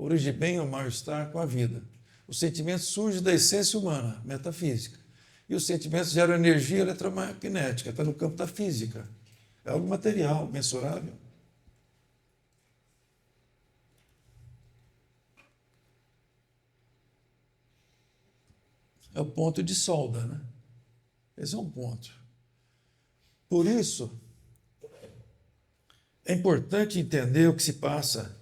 origem bem ou mal-estar com a vida. O sentimento surge da essência humana, metafísica. E os sentimentos geram energia eletromagnética, está no campo da física. É algo material, mensurável. É o ponto de solda, né? Esse é um ponto. Por isso, é importante entender o que se passa.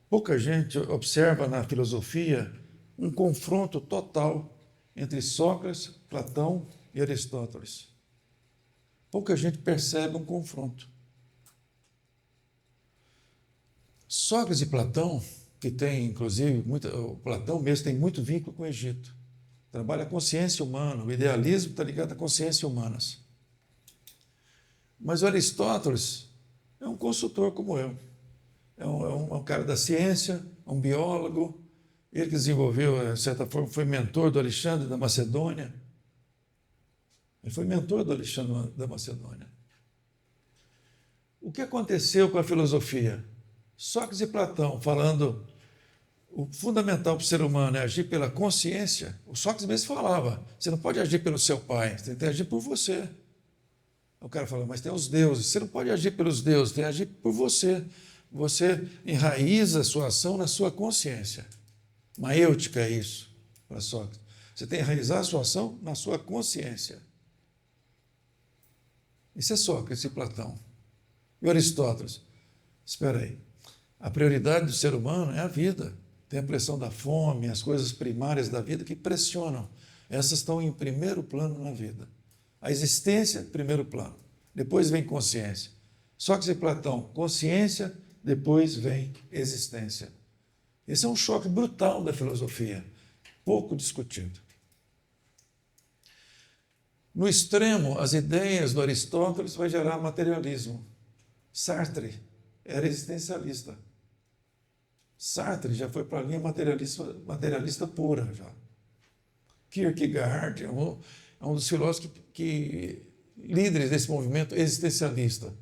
Pouca gente observa na filosofia um confronto total entre Sócrates, Platão e Aristóteles. Pouca gente percebe um confronto. Sócrates e Platão, que tem, inclusive, o Platão mesmo tem muito vínculo com o Egito. Trabalha a consciência humana, o idealismo está ligado à consciência humanas. Mas o Aristóteles é um consultor como eu. É um cara da ciência, um biólogo. Ele que desenvolveu, de certa forma, foi mentor do Alexandre da Macedônia. Ele foi mentor do Alexandre da Macedônia. O que aconteceu com a filosofia? Sócrates e Platão falando o fundamental para o ser humano é agir pela consciência. O Sócrates mesmo falava, você não pode agir pelo seu pai, você tem que agir por você. O cara fala, mas tem os deuses, você não pode agir pelos deuses, tem que agir por você. Você enraiza a sua ação na sua consciência. Maêutica é isso, para Sócrates. Você tem que enraizar a sua ação na sua consciência. Isso é Sócrates e Platão. E Aristóteles? Espera aí. A prioridade do ser humano é a vida. Tem a pressão da fome, as coisas primárias da vida que pressionam. Essas estão em primeiro plano na vida. A existência, primeiro plano. Depois vem consciência. Sócrates e Platão, consciência, depois vem existência. Esse é um choque brutal da filosofia, pouco discutido. No extremo, as ideias do Aristóteles vão gerar materialismo. Sartre era existencialista. Sartre já foi para a linha materialista pura. Já. Kierkegaard é um dos filósofos líderes desse movimento existencialista.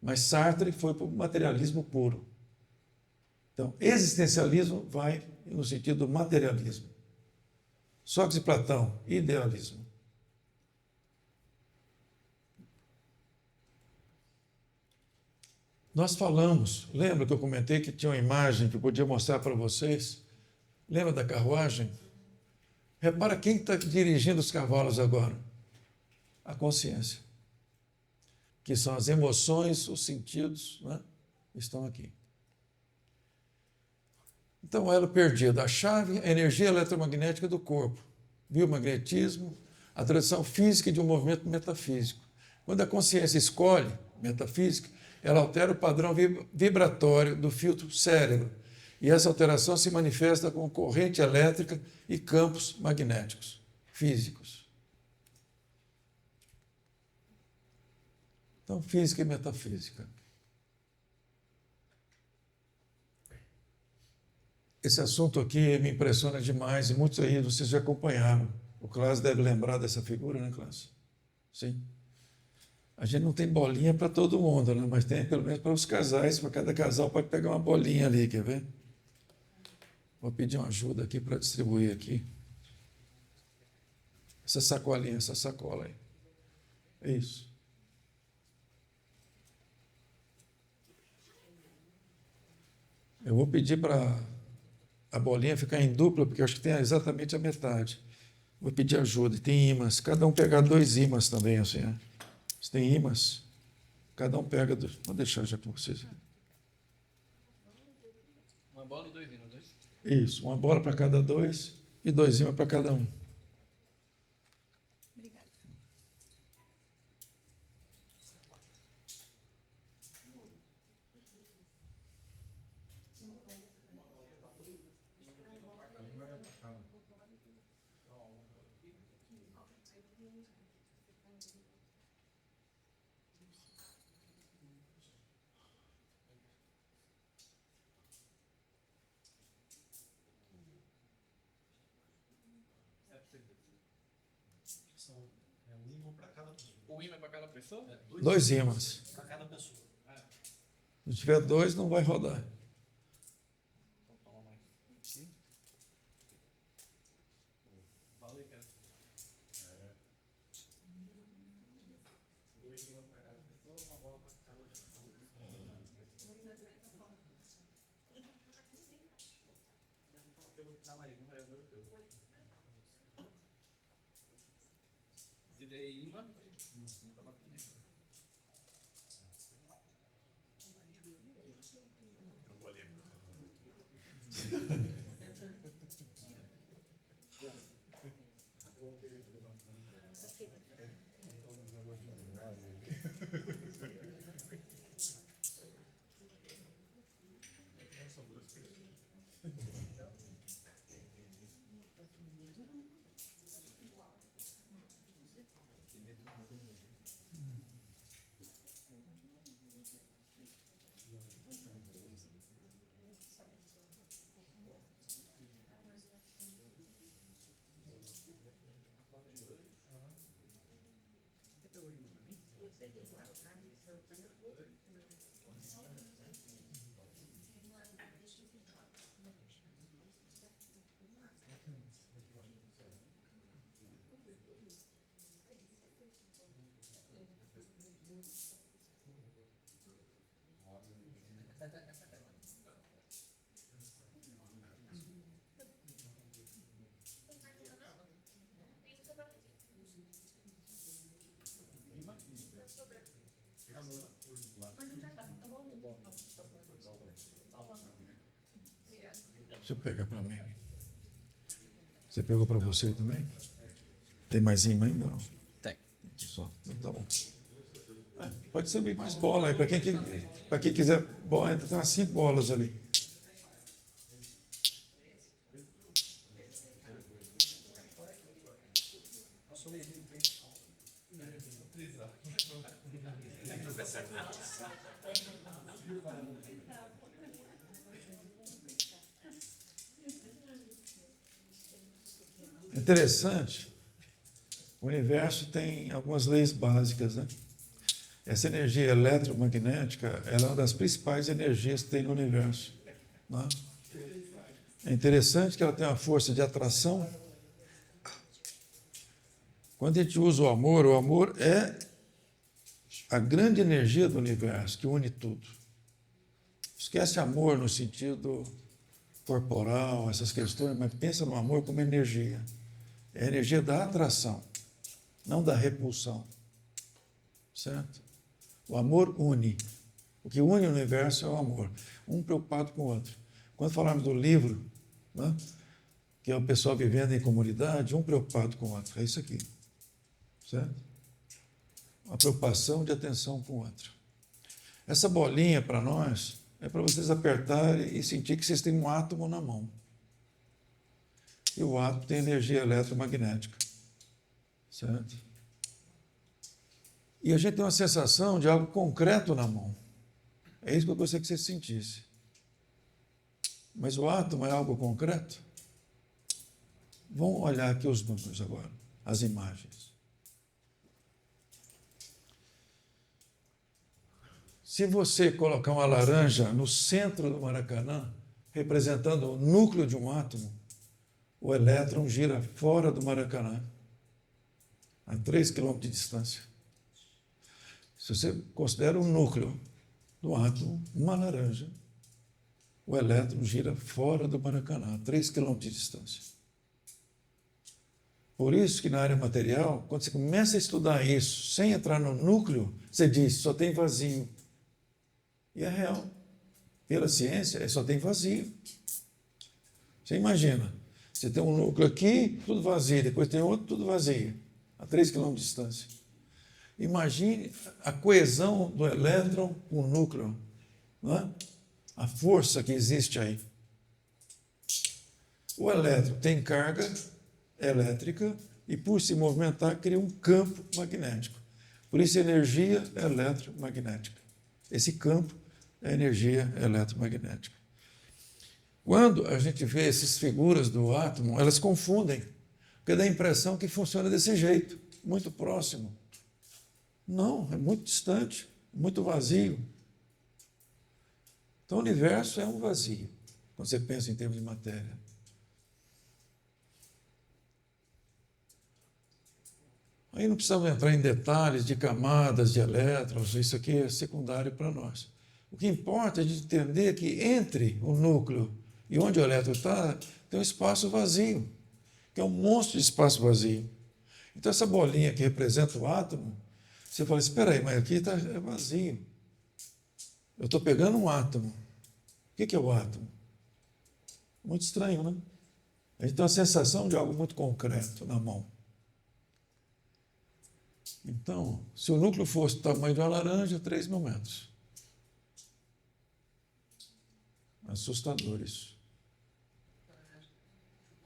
Mas Sartre foi para o materialismo puro. Então, existencialismo vai no sentido do materialismo. Sócrates e Platão, idealismo. Nós falamos, lembra que eu comentei que tinha uma imagem que eu podia mostrar para vocês? Lembra da carruagem? Repara quem está dirigindo os cavalos agora? A consciência. Que são as emoções, os sentidos, né? Estão aqui. Então, elo perdido. A chave é a energia eletromagnética do corpo. Biomagnetismo, a tradução física de um movimento metafísico. Quando a consciência escolhe metafísica, ela altera o padrão vibratório do filtro cérebro. E essa alteração se manifesta com corrente elétrica e campos magnéticos, físicos. Então, física e metafísica. Esse assunto aqui me impressiona demais e muitos aí vocês já acompanharam. O Cláudio deve lembrar dessa figura, né, Cláudio? Sim. A gente não tem bolinha para todo mundo, né? Mas tem pelo menos para os casais, para cada casal pode pegar uma bolinha ali, quer ver? Vou pedir uma ajuda aqui para distribuir aqui. Essa sacolinha, essa sacola aí. É isso. Eu vou pedir para a bolinha ficar em dupla, porque eu acho que tem exatamente a metade. Vou pedir ajuda. E tem ímãs. Cada um pegar 2 ímãs também, assim, né? Se tem ímãs, cada um pega... Vou deixar já com vocês. Uma bola e 2 ímãs, né? Isso, uma bola para cada 2 e 2 ímãs para cada um. Obrigada. Um ímã para cada pessoa. O ímã é para cada pessoa? 2 ímãs. Para cada pessoa. Se tiver 2, não vai rodar. Então toma mais. Deixa eu pegar para mim. Você pegou para você também? Tem mais imã ainda? Não? Tem. Só. Então, tá bom. Pode servir mais bola aí. Para quem quiser bola, tem umas 5 bolas ali. Interessante. O universo tem algumas leis básicas, né? Essa energia eletromagnética, ela é uma das principais energias que tem no universo, né? É interessante que ela tem uma força de atração. Quando a gente usa o amor é a grande energia do universo que une tudo. Esquece amor no sentido corporal, essas questões, mas pensa no amor como energia. É a energia da atração, não da repulsão. Certo? O amor une. O que une o universo é o amor. Um preocupado com o outro. Quando falamos do livro, né, que é o pessoal vivendo em comunidade, um preocupado com o outro. É isso aqui. Certo? Uma preocupação de atenção com o outro. Essa bolinha para nós é para vocês apertarem e sentir que vocês têm um átomo na mão. E o átomo tem energia eletromagnética. Certo? E a gente tem uma sensação de algo concreto na mão. É isso que eu gostaria que você sentisse. Mas o átomo é algo concreto? Vamos olhar aqui os números agora, as imagens. Se você colocar uma laranja no centro do Maracanã, representando o núcleo de um átomo, o elétron gira fora do Maracanã, a 3 km de distância. Se você considera o núcleo do átomo uma laranja, o elétron gira fora do Maracanã, a 3 km de distância. Por isso que na área material, quando você começa a estudar isso, sem entrar no núcleo, você diz, só tem vazio. E é real. Pela ciência, só tem vazio. Você imagina, você tem um núcleo aqui, tudo vazio, depois tem outro, tudo vazio, a 3 km de distância. Imagine a coesão do elétron com o núcleo, não é? A força que existe aí. O elétron tem carga elétrica e, por se movimentar, cria um campo magnético. Por isso, energia eletromagnética. Esse campo é energia eletromagnética. Quando a gente vê essas figuras do átomo, elas confundem, porque dá a impressão que funciona desse jeito, muito próximo. Não, é muito distante, muito vazio. Então, o universo é um vazio, quando você pensa em termos de matéria. Aí não precisamos entrar em detalhes de camadas de elétrons, isso aqui é secundário para nós. O que importa é de entender que entre o núcleo E onde o elétron está, tem um espaço vazio, que é um monstro de espaço vazio. Então, essa bolinha que representa o átomo, você fala, espera aí, mas aqui é vazio. Eu estou pegando um átomo. O que é o átomo? Muito estranho, né? A gente tem uma sensação de algo muito concreto na mão. Então, se o núcleo fosse do tamanho de uma laranja, 3.000 metros. Assustador isso.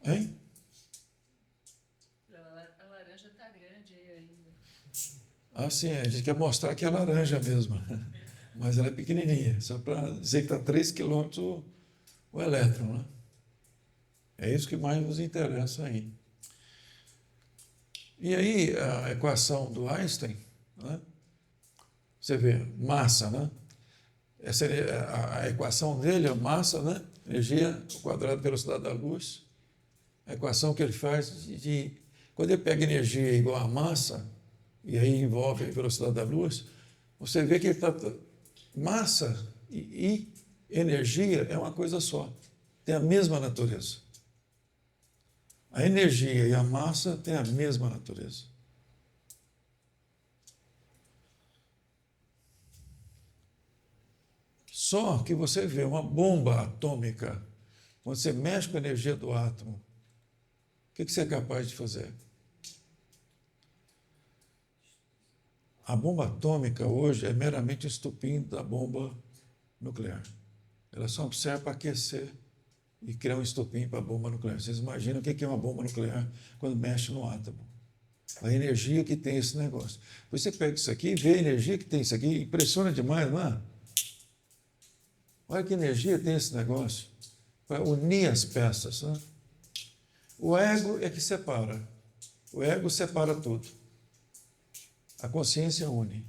Hein? A laranja está grande aí ainda. Ah, sim, a gente quer mostrar que é laranja mesmo. Mas ela é pequenininha, só para dizer que está 3 quilômetros o elétron, né? É isso que mais nos interessa aí. E aí, a equação do Einstein, né? Você vê, massa, né? Essa é a equação dele, a massa, né? Energia ao quadrado da velocidade da luz. A equação que ele faz quando ele pega energia igual a massa, e aí envolve a velocidade da luz, você vê que ele está... Massa e energia é uma coisa só, tem a mesma natureza. A energia e a massa têm a mesma natureza. Só que você vê uma bomba atômica, quando você mexe com a energia do átomo, o que você é capaz de fazer? A bomba atômica hoje é meramente um estupim da bomba nuclear. Ela só serve para aquecer e criar um estupim para a bomba nuclear. Vocês imaginam o que é uma bomba nuclear quando mexe no átomo? A energia que tem esse negócio. Você pega isso aqui e vê a energia que tem isso aqui, impressiona demais, não é? Olha que energia tem esse negócio para unir as peças. Né? O ego é que separa. O ego separa tudo. A consciência une.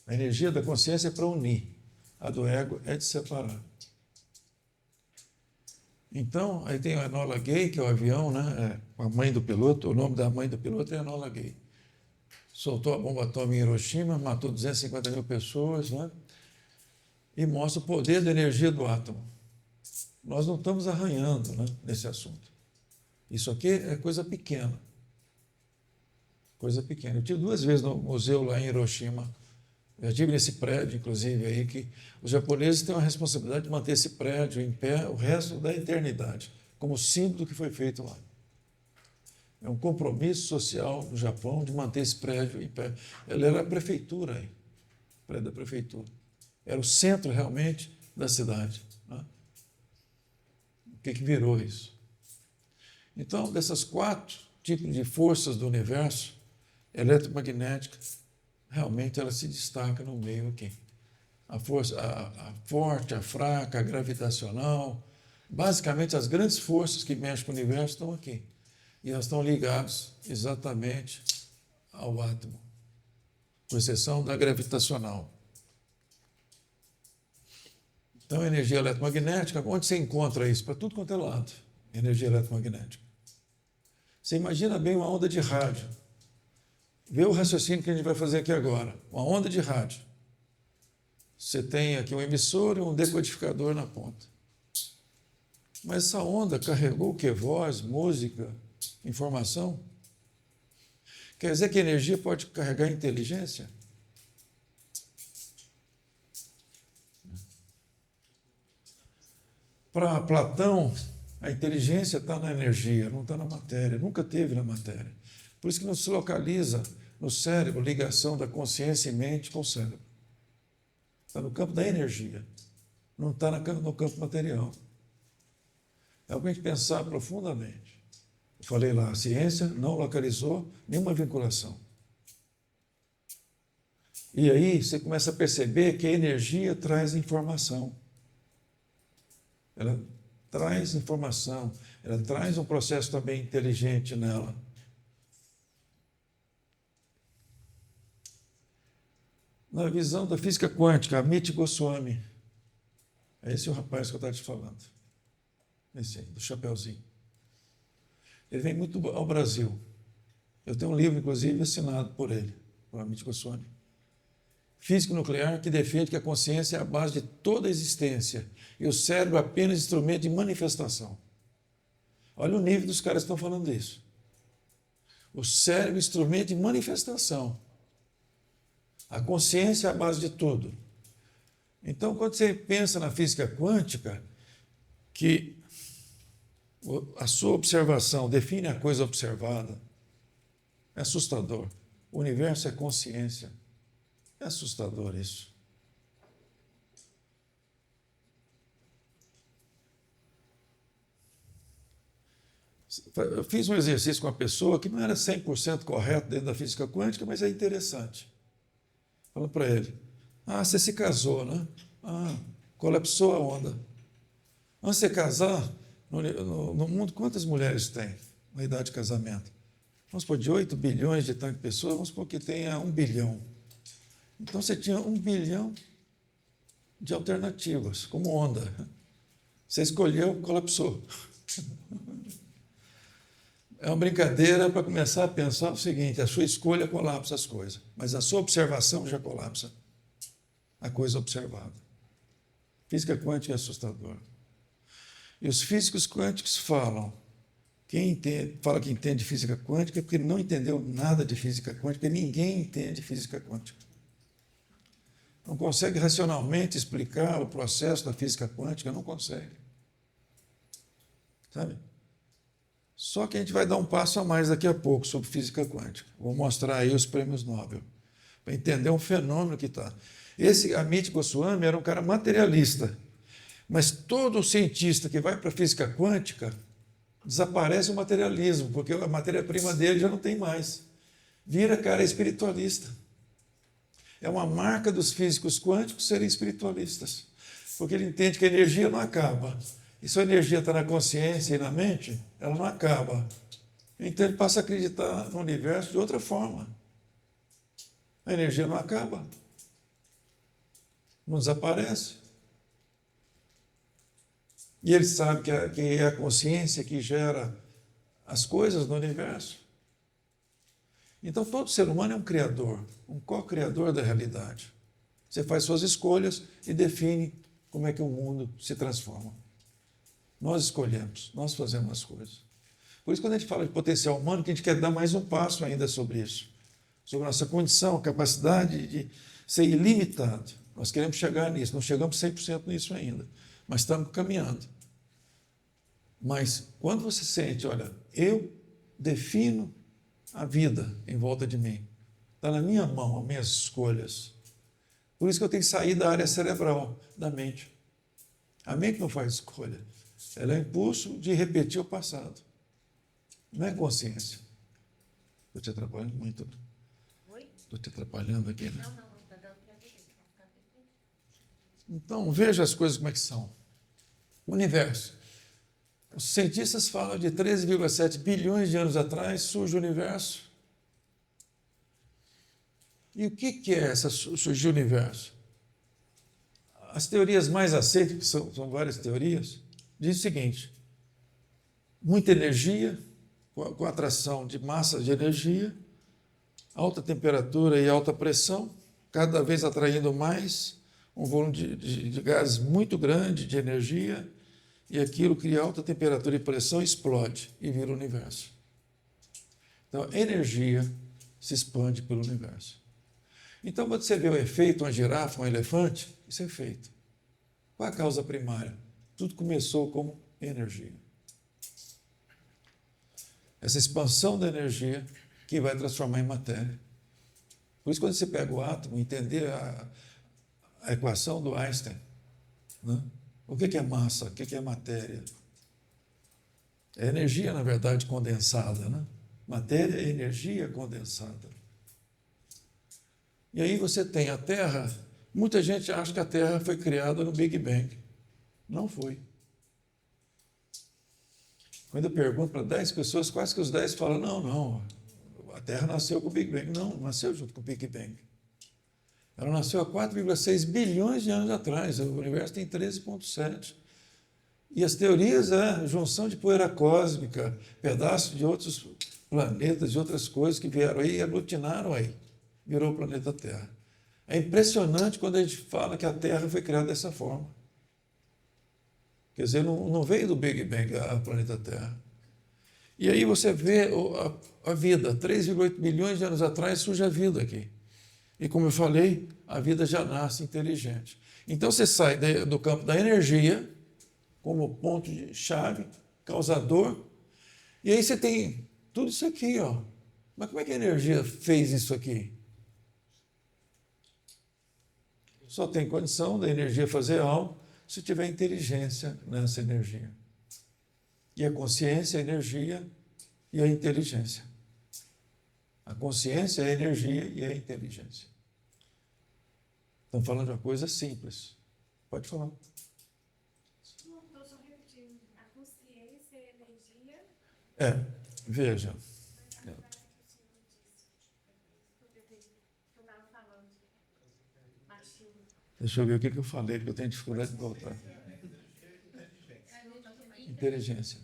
A energia da consciência é para unir. A do ego é de separar. Então, aí tem a Enola Gay, que é o avião, né? A mãe do piloto, o nome da mãe do piloto é Enola Gay. Soltou a bomba atômica em Hiroshima, matou 250 mil pessoas, né? E mostra o poder da energia do átomo. Nós não estamos arranhando, né, nesse assunto. Isso aqui é coisa pequena. Coisa pequena. Eu tive 2 vezes no museu lá em Hiroshima. Eu estive nesse prédio, inclusive, aí, que os japoneses têm uma responsabilidade de manter esse prédio em pé o resto da eternidade, como símbolo do que foi feito lá. É um compromisso social do Japão de manter esse prédio em pé. Ele era a prefeitura aí, o prédio da prefeitura. Era o centro, realmente, da cidade. Né? O que virou isso? Então, dessas 4 tipos de forças do universo, eletromagnética, realmente ela se destaca no meio aqui. A força, a forte, a fraca, a gravitacional. Basicamente, as grandes forças que mexem com o universo estão aqui. E elas estão ligadas exatamente ao átomo, com exceção da gravitacional. Então, a energia eletromagnética, onde você encontra isso? Para tudo quanto é lado, energia eletromagnética. Você imagina bem uma onda de rádio. Vê o raciocínio que a gente vai fazer aqui agora. Uma onda de rádio. Você tem aqui um emissor e um decodificador na ponta. Mas essa onda carregou o quê? Voz, música, informação? Quer dizer que a energia pode carregar inteligência? Para Platão, a inteligência está na energia, não está na matéria, nunca teve na matéria. Por isso que não se localiza no cérebro ligação da consciência e mente com o cérebro. Está no campo da energia, não está no campo material. É algo que a gente pensar profundamente. Eu falei lá, a ciência não localizou nenhuma vinculação. E aí você começa a perceber que a energia traz informação. Ela traz informação, ela traz um processo também inteligente nela. Na visão da física quântica, Amit Goswami, é esse o rapaz que eu estava te falando, esse aí, do chapeuzinho. Ele vem muito ao Brasil. Eu tenho um livro, inclusive, assinado por ele, por Amit Goswami. físico nuclear que defende que a consciência é a base de toda a existência e o cérebro é apenas instrumento de manifestação. Olha o nível dos caras que estão falando disso. O cérebro é instrumento de manifestação. A consciência é a base de tudo. Então, quando você pensa na física quântica, que a sua observação define a coisa observada, é assustador. O universo é consciência. É assustador isso. Eu fiz um exercício com uma pessoa que não era 100% correto dentro da física quântica, mas é interessante. Falando para ele, você se casou, né? Colapsou a onda. Antes de você casar, no mundo, quantas mulheres tem na idade de casamento? Vamos supor, de 8 bilhões de tantas pessoas, vamos supor que tenha 1 bilhão. Então você tinha 1 bilhão de alternativas, como onda. Você escolheu, colapsou. É uma brincadeira para começar a pensar o seguinte: a sua escolha colapsa as coisas, mas a sua observação já colapsa a coisa observada. Física quântica é assustador. E os físicos quânticos falam, fala que entende física quântica é porque não entendeu nada de física quântica, ninguém entende física quântica. Não consegue racionalmente explicar o processo da física quântica, não consegue. Sabe? Só que a gente vai dar um passo a mais daqui a pouco sobre física quântica. Vou mostrar aí os prêmios Nobel, para entender um fenômeno que está. Esse Amit Goswami era um cara materialista, mas todo cientista que vai para a física quântica desaparece o materialismo, porque a matéria-prima dele já não tem mais. Vira cara espiritualista. É uma marca dos físicos quânticos serem espiritualistas, porque ele entende que a energia não acaba. E se a energia está na consciência e na mente, ela não acaba. Então ele passa a acreditar no universo de outra forma. A energia não acaba. Não desaparece. E ele sabe que é a consciência que gera as coisas no universo. Então todo ser humano é um criador, um co-criador da realidade. Você faz suas escolhas e define como é que o mundo se transforma. Nós escolhemos, nós fazemos as coisas. Por isso, quando a gente fala de potencial humano, que a gente quer dar mais um passo ainda sobre isso. Sobre a nossa condição, a capacidade de ser ilimitado. Nós queremos chegar nisso, não chegamos 100% nisso ainda, mas estamos caminhando. Mas quando você sente, olha, eu defino a vida em volta de mim. Está na minha mão as minhas escolhas. Por isso que eu tenho que sair da área cerebral, da mente. A mente não faz escolha. Ela é impulso de repetir o passado. Não é consciência. Estou te atrapalhando muito. Oi? Estou te atrapalhando aqui, né? Não, está dando para ver. Então, veja as coisas como é que são. O universo. Os cientistas falam de 13,7 bilhões de anos atrás surge o universo. E o que é essa surgir o universo? As teorias mais aceitas, que são várias teorias, diz o seguinte: muita energia, com atração de massas de energia, alta temperatura e alta pressão, cada vez atraindo mais um volume de gás muito grande de energia, e aquilo cria alta temperatura e pressão, explode e vira o universo. Então, a energia se expande pelo universo. Então, quando você vê o efeito, uma girafa, um elefante, isso é efeito. Qual a causa primária? Tudo começou como energia. Essa expansão da energia que vai transformar em matéria. Por isso, quando você pega o átomo, entender a equação do Einstein, né? O que é massa? O que é matéria? É energia, na verdade, condensada, né? Matéria é energia condensada. E aí você tem a Terra. Muita gente acha que a Terra foi criada no Big Bang. Não foi. Quando eu pergunto para 10 pessoas, quase que os 10 falam, não, a Terra nasceu com o Big Bang. Não nasceu junto com o Big Bang. Ela nasceu há 4,6 bilhões de anos atrás. O universo tem 13,7. E as teorias é junção de poeira cósmica, pedaços de outros planetas, de outras coisas que vieram aí e aglutinaram aí. Virou o planeta Terra. É impressionante quando a gente fala que a Terra foi criada dessa forma. Quer dizer, não veio do Big Bang a planeta Terra. E aí você vê a vida. 3,8 bilhões de anos atrás surge a vida aqui. E como eu falei, a vida já nasce inteligente. Então você sai do campo da energia como ponto de chave, causador, e aí você tem tudo isso aqui, ó. Mas como é que a energia fez isso aqui? Só tem condição da energia fazer algo se tiver inteligência nessa energia. E a consciência, a energia e a inteligência. A consciência é a energia e a inteligência. Estamos falando de uma coisa simples. Pode falar. Não, estou só repetindo. A consciência e a energia. Veja. Mas a frase que o senhor disse, que eu estava falando, baixinho. Deixa eu ver o que eu falei, porque eu tenho dificuldade de voltar. Inteligência.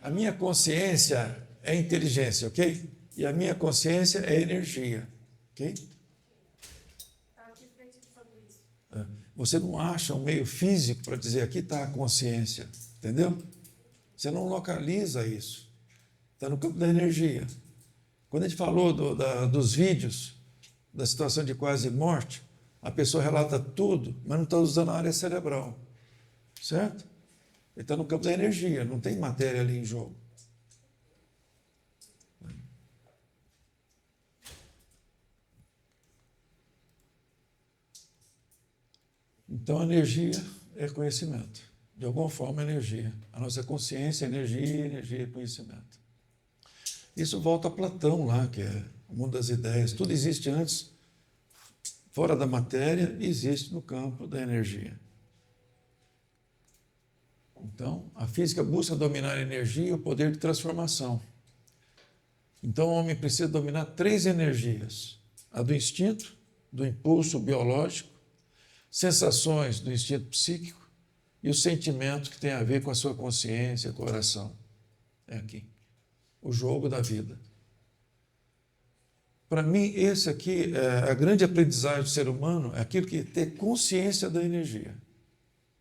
A minha consciência é inteligência, ok? E a minha consciência é energia, ok? Estava refletindo sobre isso. Você não acha um meio físico para dizer aqui está a consciência, entendeu? Você não localiza isso. Está no campo da energia. Quando a gente falou dos vídeos, da situação de quase morte, a pessoa relata tudo, mas não está usando a área cerebral, certo? Ele está no campo da energia, não tem matéria ali em jogo. Então, a energia é conhecimento. De alguma forma, energia. A nossa consciência é energia, energia é conhecimento. Isso volta a Platão lá, que é o mundo das ideias. Tudo existe antes, fora da matéria, e existe no campo da energia. Então, a física busca dominar a energia e o poder de transformação. Então, o homem precisa dominar 3 energias: a do instinto, do impulso biológico, sensações do instinto psíquico e os sentimentos que têm a ver com a sua consciência, coração. É aqui. O jogo da vida. Para mim, esse aqui, a grande aprendizagem do ser humano é aquilo que é ter consciência da energia.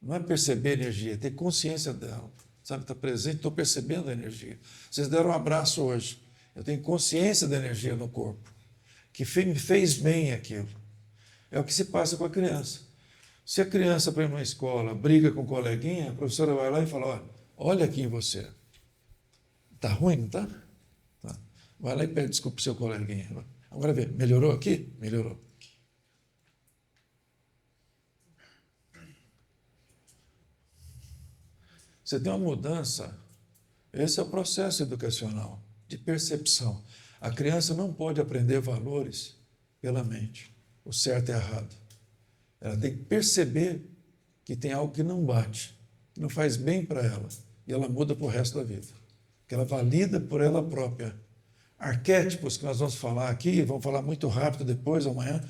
Não é perceber a energia, é ter consciência dela. Sabe, está presente, estou percebendo a energia. Vocês deram um abraço hoje. Eu tenho consciência da energia no corpo, que me fez bem aquilo. É o que se passa com a criança. Se a criança, para ir numa escola, briga com o coleguinha, a professora vai lá e fala, olha aqui em você. Está ruim, não está? Tá. Vai lá e pede desculpa para o seu coleguinha. Agora vê, melhorou aqui? Melhorou. Você tem uma mudança. Esse é o processo educacional, de percepção. A criança não pode aprender valores pela mente, o certo e errado. Ela tem que perceber que tem algo que não bate, que não faz bem para ela, e ela muda para o resto da vida. Que ela valida por ela própria. Arquétipos que nós vamos falar aqui, vamos falar muito rápido depois, amanhã,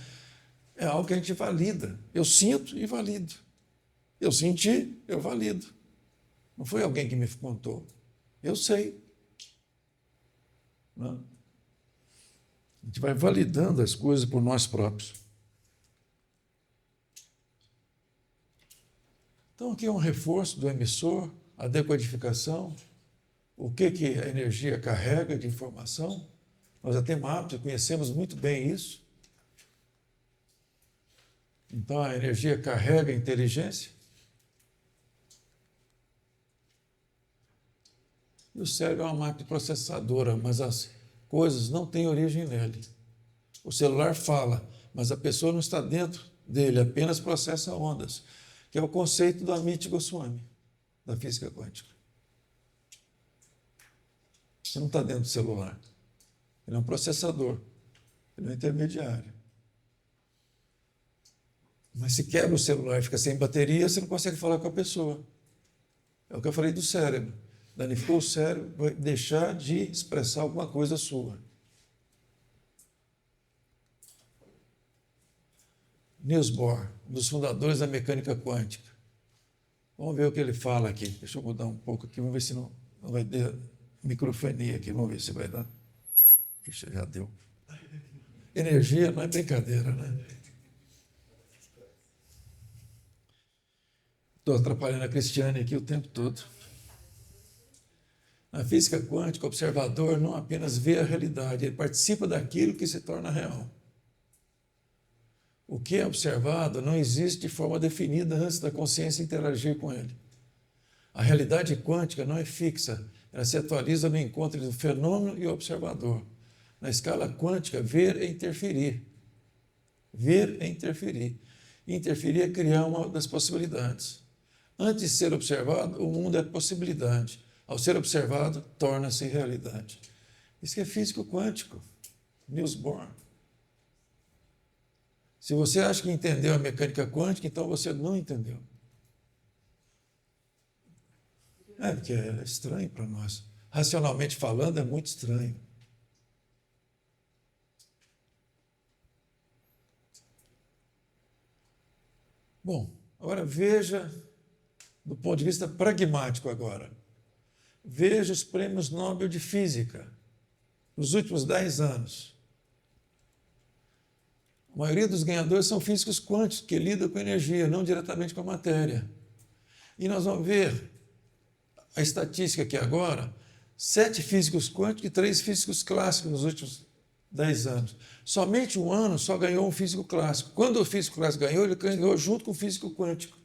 é algo que a gente valida. Eu sinto e valido. Eu senti, eu valido. Não foi alguém que me contou. Eu sei. Não? A gente vai validando as coisas por nós próprios. Então, aqui é um reforço do emissor, a decodificação, o que a energia carrega de informação. Nós já temos hábito, conhecemos muito bem isso. Então, a energia carrega a inteligência. E o cérebro é uma máquina processadora, mas as coisas não têm origem nele. O celular fala, mas a pessoa não está dentro dele, apenas processa ondas, que é o conceito do Amit Goswami, da física quântica. Você não está dentro do celular. Ele é um processador, ele é um intermediário. Mas se quebra o celular e fica sem bateria, você não consegue falar com a pessoa. É o que eu falei do cérebro. Danificou o cérebro, vai deixar de expressar alguma coisa sua. Niels Bohr, um dos fundadores da mecânica quântica. Vamos ver o que ele fala aqui. Deixa eu mudar um pouco aqui, vamos ver se não vai ter microfonia aqui, vamos ver se vai dar. Ixi, já deu. Energia não é brincadeira, né? Estou atrapalhando a Cristiane aqui o tempo todo. Na física quântica, o observador não apenas vê a realidade, ele participa daquilo que se torna real. O que é observado não existe de forma definida antes da consciência interagir com ele. A realidade quântica não é fixa, ela se atualiza no encontro do fenômeno e o observador. Na escala quântica, ver é interferir. Ver é interferir. Interferir é criar uma das possibilidades. Antes de ser observado, o mundo é possibilidade. Ao ser observado, torna-se realidade. Isso que é físico quântico. Niels Bohr. Se você acha que entendeu a mecânica quântica, então você não entendeu. Porque é estranho para nós. Racionalmente falando, é muito estranho. Bom, agora veja, do ponto de vista pragmático agora, veja os prêmios Nobel de Física nos últimos 10 anos. A maioria dos ganhadores são físicos quânticos, que lidam com energia, não diretamente com a matéria. E nós vamos ver a estatística aqui agora, 7 físicos quânticos e 3 físicos clássicos nos últimos 10 anos. Somente um ano só ganhou um físico clássico. Quando o físico clássico ganhou, ele ganhou junto com o físico quântico.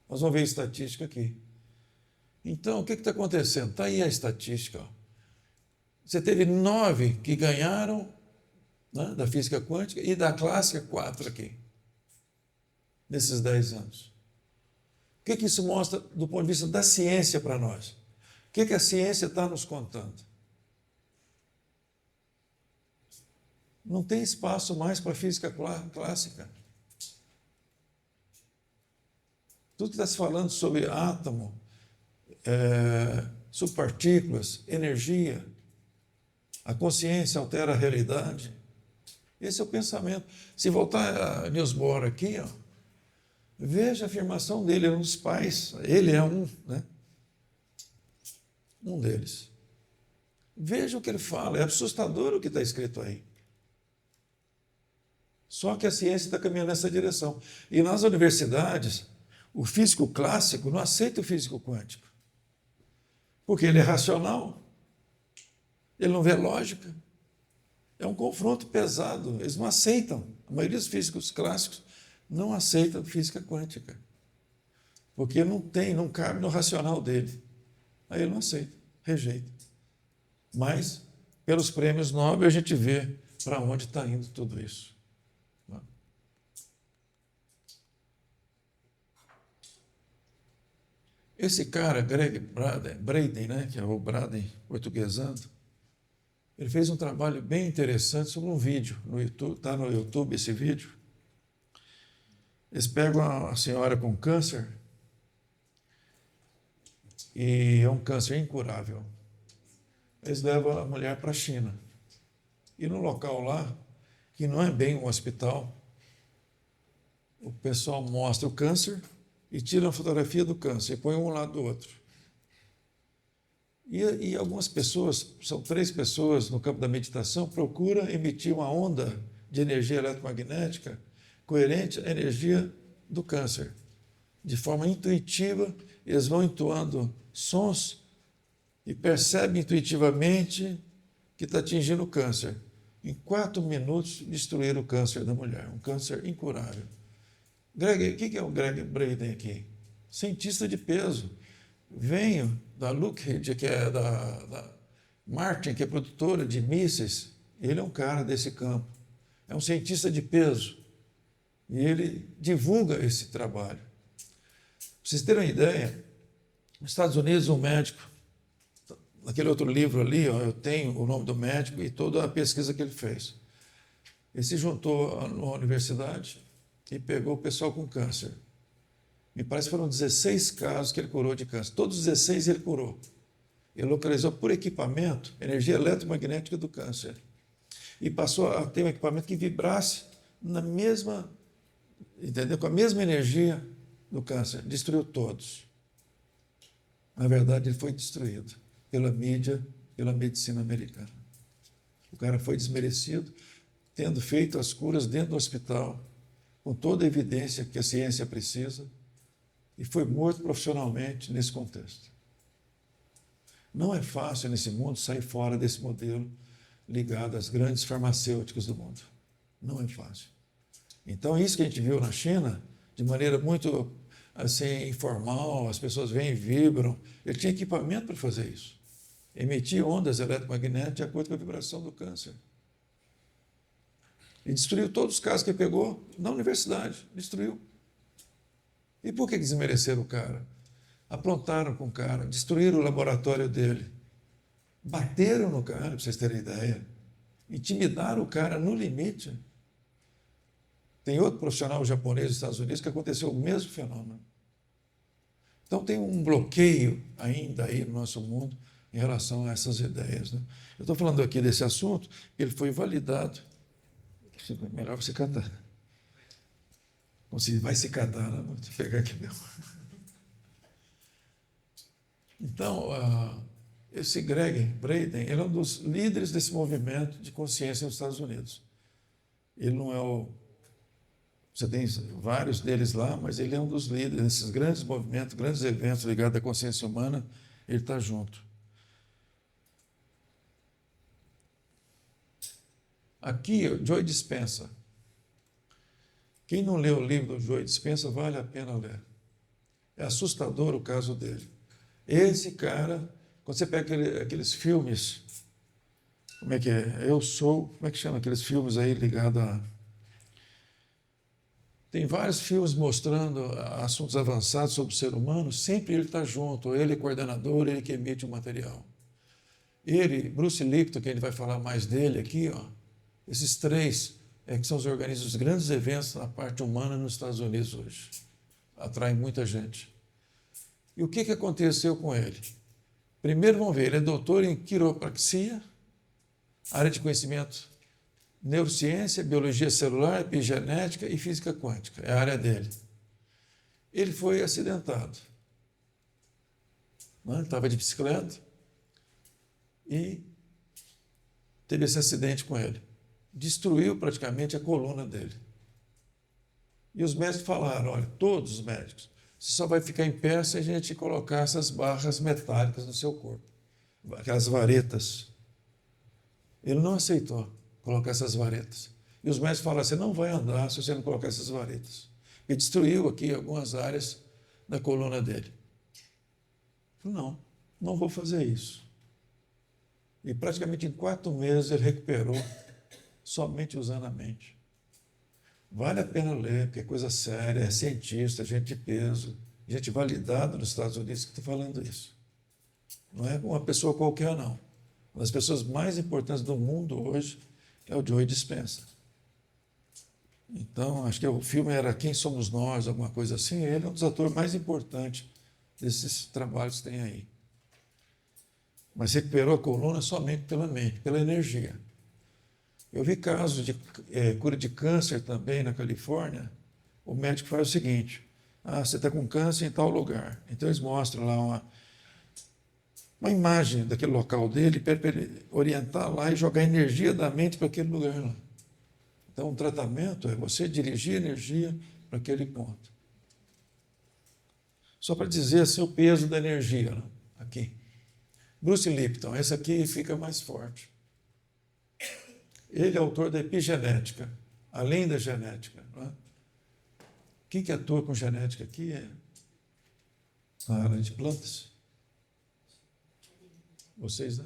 Nós vamos ver a estatística aqui. Então, o que está acontecendo? Está aí a estatística. Ó. Você teve 9 que ganharam, né, da física quântica e da clássica 4 aqui, nesses 10 anos. O que isso mostra do ponto de vista da ciência para nós? O que a ciência está nos contando? Não tem espaço mais para a física clássica. Tudo que está se falando sobre átomo, subpartículas, energia, a consciência altera a realidade. Esse é o pensamento. Se voltar a Niels Bohr aqui, ó, veja a afirmação dele, é um dos pais, ele é um, né? Um deles. Veja o que ele fala, é assustador o que está escrito aí. Só que a ciência está caminhando nessa direção. E nas universidades, o físico clássico não aceita o físico quântico. Porque ele é racional, ele não vê lógica. É um confronto pesado, eles não aceitam. A maioria dos físicos clássicos não aceita física quântica. Porque não cabe no racional dele. Aí ele não aceita, rejeita. Mas, pelos prêmios Nobel, a gente vê para onde está indo tudo isso. Esse cara, Greg Braden, né, que é o Braden portuguesando, ele fez um trabalho bem interessante sobre um vídeo no YouTube, está no YouTube esse vídeo. Eles pegam a senhora com câncer, e é um câncer incurável. Eles levam a mulher para a China. E no local lá, que não é bem um hospital, o pessoal mostra o câncer e tira uma fotografia do câncer e põe um lado do outro. E algumas pessoas, são 3 pessoas no campo da meditação, procuram emitir uma onda de energia eletromagnética coerente à energia do câncer. De forma intuitiva, eles vão entoando sons e percebem intuitivamente que está atingindo o câncer. Em 4 minutos, destruíram o câncer da mulher, um câncer incurável. Greg, o que é o Greg Braden aqui? Cientista de peso. Venho da Lockheed, que é da Martin, que é produtora de mísseis. Ele é um cara desse campo. É um cientista de peso. E ele divulga esse trabalho. Para vocês terem uma ideia, nos Estados Unidos, um médico, naquele outro livro ali, ó, eu tenho o nome do médico e toda a pesquisa que ele fez. Ele se juntou na universidade e pegou o pessoal com câncer. Me parece que foram 16 casos que ele curou de câncer. Todos os 16 ele curou. Ele localizou por equipamento energia eletromagnética do câncer. E passou a ter um equipamento que vibrasse na mesma, entendeu? Com a mesma energia do câncer. Destruiu todos. Na verdade, ele foi destruído pela mídia, pela medicina americana. O cara foi desmerecido, tendo feito as curas dentro do hospital, com toda a evidência que a ciência precisa, e foi morto profissionalmente nesse contexto. Não é fácil nesse mundo sair fora desse modelo ligado às grandes farmacêuticas do mundo. Não é fácil. Então, isso que a gente viu na China, de maneira muito assim, informal, as pessoas vêm e vibram. Ele tinha equipamento para fazer isso. Emitir ondas eletromagnéticas de acordo com a vibração do câncer. E destruiu todos os casos que ele pegou na universidade. Destruiu. E por que desmereceram o cara? Aprontaram com o cara, destruíram o laboratório dele. Bateram no cara, para vocês terem ideia. Intimidaram o cara no limite. Tem outro profissional japonês dos Estados Unidos que aconteceu o mesmo fenômeno. Então tem um bloqueio ainda aí no nosso mundo em relação a essas ideias. Né? Eu estou falando aqui desse assunto, ele foi validado. Melhor você catar. Vai se catar, né? Vou te pegar aqui mesmo. Então, esse Greg Braden, ele é um dos líderes desse movimento de consciência nos Estados Unidos. Ele não é o... Você tem vários deles lá, mas ele é um dos líderes desses grandes movimentos, grandes eventos ligados à consciência humana, ele está junto. Aqui, o Joe Dispenza. Quem não leu o livro do Joe Dispenza, vale a pena ler. É assustador o caso dele. Esse cara, quando você pega aqueles filmes, como é que é? Eu Sou, como é que chama aqueles filmes aí ligados a... Tem vários filmes mostrando assuntos avançados sobre o ser humano, sempre ele está junto, ele é coordenador, ele que emite o material. Ele, Bruce Lipton, que a gente vai falar mais dele aqui, ó, esses três que são os organismos dos grandes eventos na parte humana nos Estados Unidos hoje. Atraem muita gente. E o que aconteceu com ele? Primeiro, vamos ver, ele é doutor em quiropraxia, área de conhecimento, neurociência, biologia celular, epigenética e física quântica, é a área dele. Ele foi acidentado. Ele estava de bicicleta e teve esse acidente com ele. Destruiu praticamente a coluna dele. E os médicos falaram, olha, todos os médicos, você só vai ficar em pé se a gente colocar essas barras metálicas no seu corpo, aquelas varetas. Ele não aceitou colocar essas varetas. E os médicos falaram, você não vai andar se você não colocar essas varetas. Ele destruiu aqui algumas áreas da coluna dele. Ele falou, não vou fazer isso. E praticamente em 4 meses ele recuperou somente usando a mente. Vale a pena ler, porque é coisa séria, é cientista, gente de peso, gente validada nos Estados Unidos que está falando isso. Não é uma pessoa qualquer, não. Uma das pessoas mais importantes do mundo hoje é o Joe Dispenza. Então, acho que o filme era Quem Somos Nós, alguma coisa assim. Ele é um dos atores mais importantes desses trabalhos que tem aí. Mas recuperou a coluna somente pela mente, pela energia. Eu vi casos de cura de câncer também na Califórnia. O médico faz o seguinte, você está com câncer em tal lugar. Então eles mostram lá uma imagem daquele local dele para ele orientar lá e jogar energia da mente para aquele lugar lá. Então o tratamento é você dirigir energia para aquele ponto. Só para dizer assim, o peso da energia, né? Aqui. Bruce Lipton, esse aqui fica mais forte. Ele é autor da epigenética, além da genética. Não é? Quem que atua com genética aqui é a área de plantas. Vocês, né?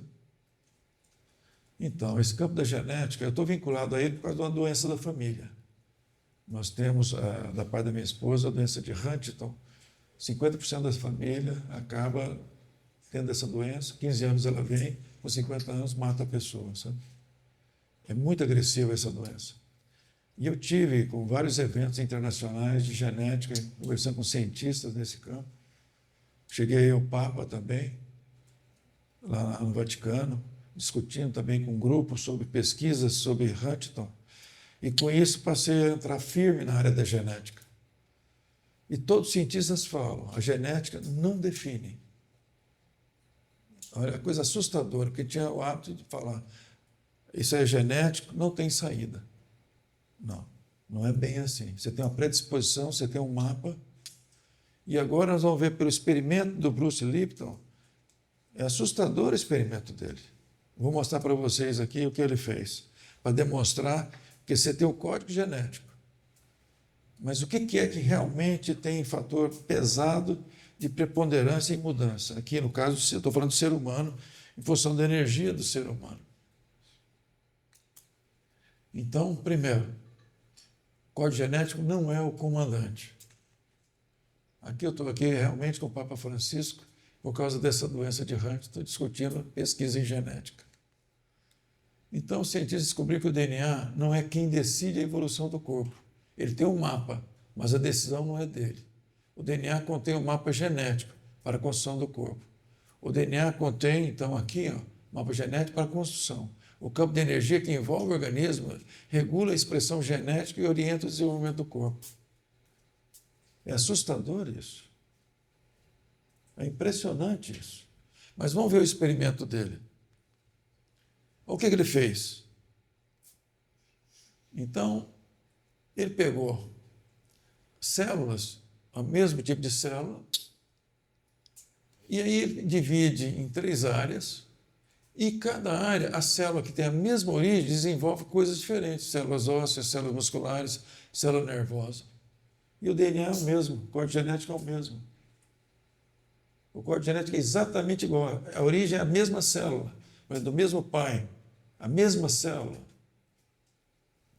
Então, esse campo da genética, eu estou vinculado a ele por causa de uma doença da família. Nós temos, da parte da minha esposa, a doença de Huntington. 50% da família acaba tendo essa doença. 15 anos ela vem, com 50 anos mata a pessoa, sabe? É muito agressiva essa doença. E eu tive com vários eventos internacionais de genética, conversando com cientistas nesse campo. Cheguei ao Papa também, lá no Vaticano, discutindo também com um grupo sobre pesquisas sobre Huntington. E com isso passei a entrar firme na área da genética. E todos os cientistas falam, a genética não define. Olha, coisa assustadora, porque tinha o hábito de falar, isso é genético, não tem saída. Não, não é bem assim. Você tem uma predisposição, você tem um mapa, E agora nós vamos ver pelo experimento do Bruce Lipton. É assustador o experimento dele. Vou mostrar para vocês aqui o que ele fez, para demonstrar que você tem o código genético. Mas o que é que realmente tem fator pesado de preponderância e mudança? Aqui, no caso, eu estou falando do ser humano, em função da energia do ser humano. Então, primeiro, o código genético não é o comandante. Aqui eu estou aqui realmente com o Papa Francisco, por causa dessa doença de Huntington, estou discutindo pesquisa em genética. Então, os cientistas descobriram que o DNA não é quem decide a evolução do corpo. Ele tem um mapa, mas a decisão não é dele. O DNA contém um mapa genético para a construção do corpo. O DNA contém, então, aqui, mapa genético para a construção. O campo de energia que envolve o organismo regula a expressão genética e orienta o desenvolvimento do corpo. É assustador isso. É impressionante isso. Mas vamos ver o experimento dele. O que ele fez? Então, ele pegou células, o mesmo tipo de célula, e aí ele divide em 3 áreas, e cada área, a célula que tem a mesma origem, desenvolve coisas diferentes, células ósseas, células musculares, célula nervosa. E o DNA é o mesmo, o código genético é o mesmo. O código genético é exatamente igual, a origem é a mesma célula, mas do mesmo pai, a mesma célula.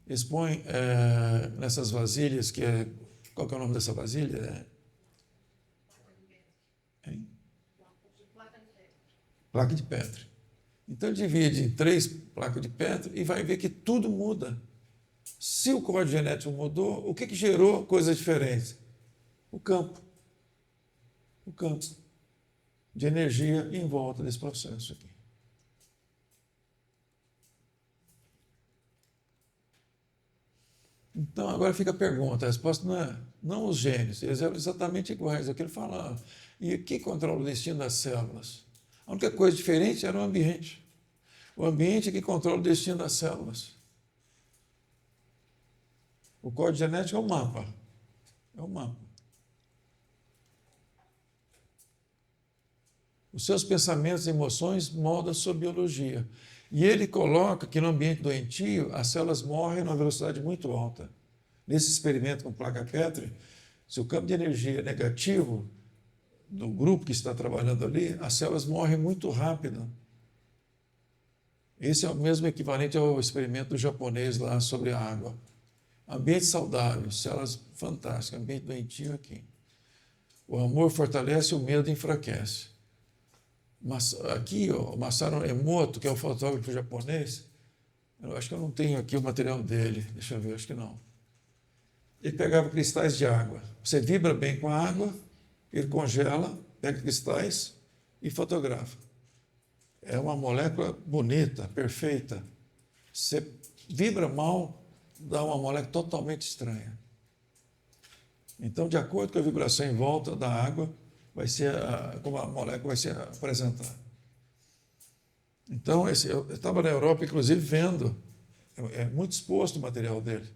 Eles põem nessas vasilhas, qual que é o nome dessa vasilha? Placa de Petri. Então ele divide em 3 placas de Petri e vai ver que tudo muda. Se o código genético mudou, o que gerou coisas diferentes? O campo. O campo de energia em volta desse processo aqui. Então, agora fica a pergunta, a resposta não os genes, eles eram exatamente iguais, é o que ele falava. E o que controla o destino das células? A única coisa diferente era o ambiente. O ambiente é que controla o destino das células. O código genético é o mapa. É o mapa. Os seus pensamentos e emoções moldam a sua biologia. E ele coloca que no ambiente doentio, as células morrem numa velocidade muito alta. Nesse experimento com placa Petri, se o campo de energia é negativo do grupo que está trabalhando ali, as células morrem muito rápido. Esse é o mesmo equivalente ao experimento do japonês lá sobre a água. Ambiente saudável, células fantásticas, ambiente doentio aqui. O amor fortalece, o medo enfraquece. Mas aqui, o Masaru Emoto, que é o fotógrafo japonês, eu acho que eu não tenho aqui o material dele, deixa eu ver, acho que não. Ele pegava cristais de água. Você vibra bem com a água, ele congela, pega cristais e fotografa. É uma molécula bonita, perfeita. Você vibra mal, dá uma molécula totalmente estranha. Então, de acordo com a vibração em volta da água, vai ser como a molécula vai ser apresentada. Então, eu estava na Europa, inclusive, vendo, é muito exposto o material dele.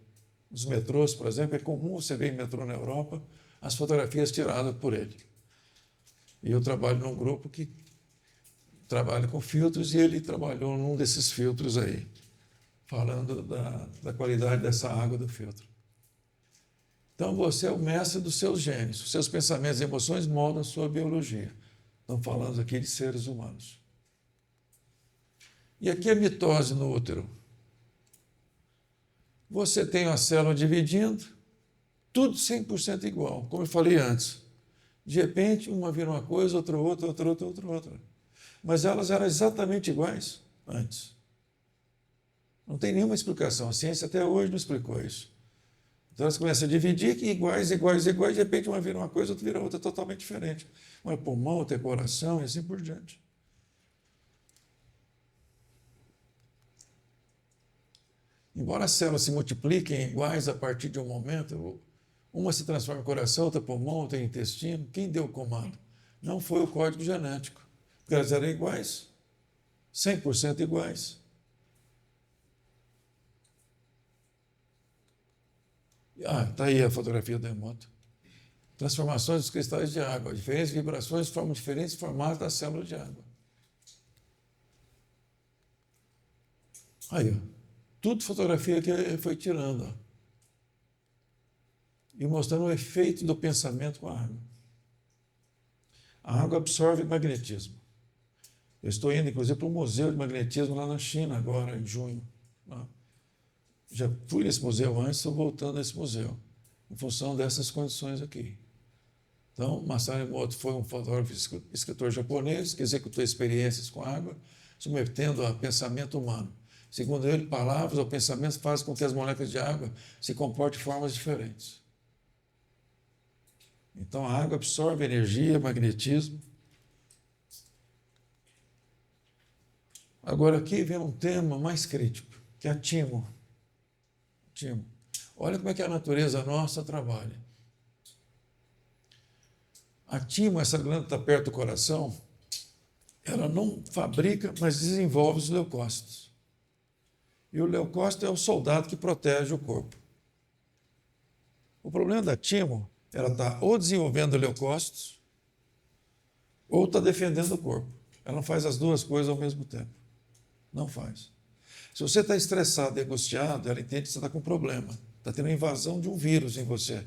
Nos metrôs, por exemplo, é comum você ver em metrô na Europa as fotografias tiradas por ele. E eu trabalho num grupo que trabalha com filtros e ele trabalhou num desses filtros aí, falando da qualidade dessa água do filtro. Então, você é o mestre dos seus genes. Os seus pensamentos e emoções moldam a sua biologia. Estamos falando aqui de seres humanos. E aqui a mitose no útero. Você tem a célula dividindo, tudo 100% igual, como eu falei antes. De repente, uma vira uma coisa, outra outra, outra outra, outra outra. Mas elas eram exatamente iguais antes. Não tem nenhuma explicação. A ciência até hoje não explicou isso. Então elas começam a dividir, que iguais, iguais, iguais, de repente uma vira uma coisa, outra vira outra totalmente diferente. Uma é pulmão, outra é coração e assim por diante. Embora as células se multipliquem iguais a partir de um momento, uma se transforma em coração, outra pulmão, outra em intestino, quem deu o comando? Não foi o código genético, porque elas eram iguais, 100% iguais. Está aí a fotografia do Emoto. Transformações dos cristais de água. Diferentes vibrações formam diferentes formatos da célula de água. Aí, ó. Tudo fotografia que ele foi tirando, ó. E mostrando o efeito do pensamento com a água. A água absorve magnetismo. Eu estou indo, inclusive, para um museu de magnetismo lá na China, agora, em junho. Já fui nesse museu antes, estou voltando a esse museu, em função dessas condições aqui. Então, Masaru Emoto foi um fotógrafo e escritor japonês que executou experiências com água, submetendo a pensamento humano. Segundo ele, palavras ou pensamentos fazem com que as moléculas de água se comportem de formas diferentes. Então, a água absorve energia, magnetismo. Agora, aqui vem um tema mais crítico, que é a timo. Timo. Olha como é que a natureza nossa trabalha. A timo, essa glândula está perto do coração, ela não fabrica, mas desenvolve os leucócitos. E o leucócito é o soldado que protege o corpo. O problema da timo, ela está ou desenvolvendo leucócitos, ou está defendendo o corpo. Ela não faz as duas coisas ao mesmo tempo. Não faz. Se você está estressado e angustiado, ela entende que você está com um problema. Está tendo a invasão de um vírus em você.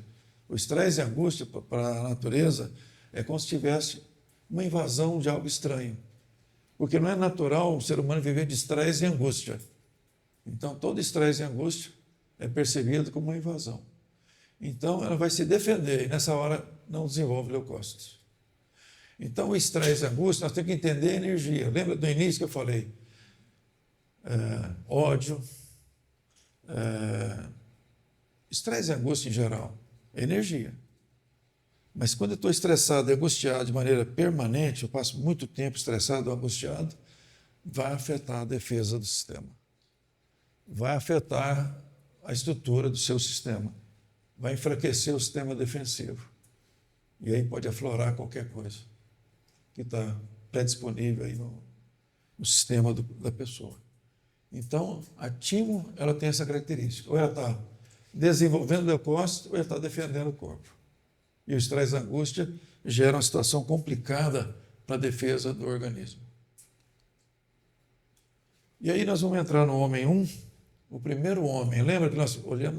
O estresse e a angústia para a natureza é como se tivesse uma invasão de algo estranho. Porque não é natural o ser humano viver de estresse e angústia. Então, todo estresse e angústia é percebido como uma invasão. Então, ela vai se defender e, nessa hora, não desenvolve leucócitos. Então, o estresse e a angústia, nós temos que entender a energia. Lembra do início que eu falei? Ódio, estresse e angústia em geral, é energia. Mas quando eu estou estressado e angustiado de maneira permanente, eu passo muito tempo estressado ou angustiado, vai afetar a defesa do sistema. Vai afetar a estrutura do seu sistema. Vai enfraquecer o sistema defensivo. E aí pode aflorar qualquer coisa que está pré-disponível aí no sistema da pessoa. Então, a timo, ela tem essa característica. Ou ela está desenvolvendo o leucócito, ou ela está defendendo o corpo. E o estresse e a angústia geram uma situação complicada para a defesa do organismo. E aí nós vamos entrar no homem 1, o primeiro homem. Lembra que nós olhamos